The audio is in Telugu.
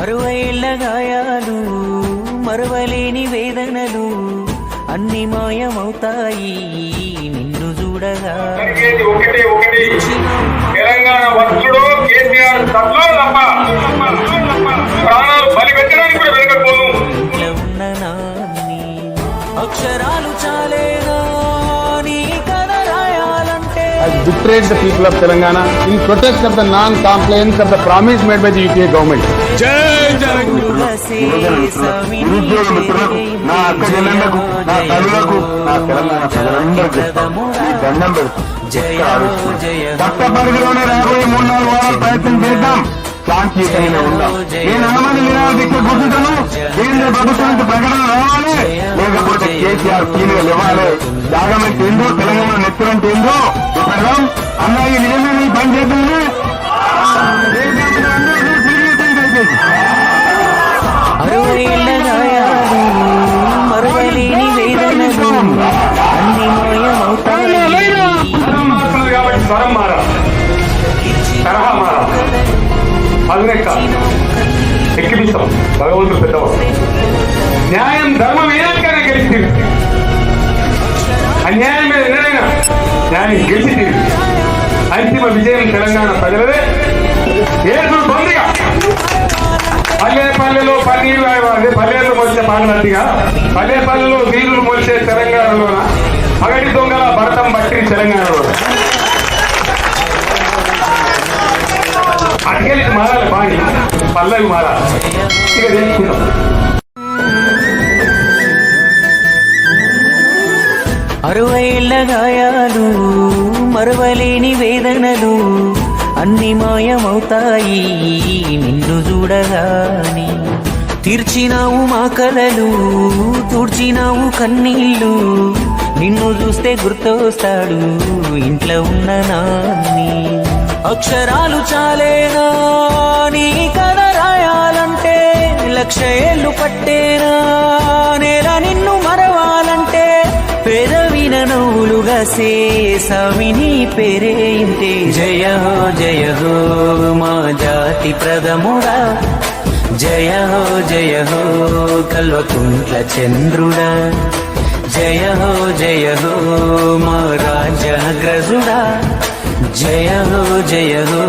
60 ఏళ్ల గాయాలు మరవలేని వేదనలు అన్ని మాయమవుతాయి నిన్ను చూడగా. తెలంగాణ వస్తుడు కేసీఆర్ సభలో ప్రాణాలు బలి పెట్టడానికి కూడా వెనకపోను. ఇంట్లో ఉన్న నాన్ని అక్షరాలు చాలేనా నీ కథ రాయాలంటే. has betrayed the people of Telangana in protest of the non-compliance of the promise made by the UPA government. జై జగన్. నిరుద్యోగ మిత్రులకు, నా అక్క చెల్లెళ్లకు, నా తల్లులకు, నా తెలంగాణ ప్రజలందరికీ ఈ దండం పెడుతుంది. చట్ట పరిధిలోనే రాబోయే 3-4 వారాలు ప్రయత్నం చేద్దాం. శాంతియుతంగా ఉందాం. నేను అనుమతి నిరాలు దిక్కు గుర్తుతాను. కేంద్ర ప్రభుత్వానికి ప్రకటన రావాలి, లేకపోతే కేసీఆర్ కీలుగా ఇవ్వాలి. త్యాగమంటే ఏందో, తెలంగాణ నెత్తులంటే ఏందో పెడదాం. అన్నయ్య నిజమే నీ పని చేద్దాము. 60 ఏళ్ల గాయాలు మరవలేని వేదనలు అన్ని మాయమవుతాయి. స్వరం మారుతున్నది కాబట్టి స్వరం మారాలి, తరహా మారాలి. అదునెక్క ఎక్కిపిస్తాం. భగవంతుడు పెద్దవాడు. న్యాయం ధర్మం ఏనాకైనా గెలిచి అన్యాయం మీద ఎన్నడైనా న్యాయం గెలిచి తీరు. అంతిమ విజయం తెలంగాణ ప్రజలదే. ఏడు పొందిగా పల్లె పల్లెలో పన్నీరు పల్లెల్లో మొలిచే పాలనట్టుగా పల్లె పల్లెలో నీళ్లు మొలిచే తెలంగాణలోన పగటి దొంగల భరతం బట్టి తెలంగాణలో అటుకెళ్ళి మారాలి. బాణి పల్లవి మారాలి. ఇక తెలుసుకుందాం. అరవై ఏళ్ల గాయాలు మరవలేని వేదనలు అన్ని మాయమవుతాయి నిన్ను చూడగాని. తీర్చినావు మా కలలు, తుడిచినావు కన్నీళ్ళు, నిన్ను చూస్తే గుర్తొస్తాడు ఇంట్లో ఉన్న నాన్ని. అక్షరాలు చాలేనా నీ కథ రాయాలంటే, 1,00,000 ఏళ్ళు పట్టేనా నేల నిన్ను మరవాలంటే. పెదవిన నవ్వులుగా సేసావి నీ పేరే ఇంతే. జయ హో మా జాతి ప్రథముడా, జయ హో కల్వకుంట్ల చంద్రుడా, జయ హో మా రాజగ్రజుడా, జయ హో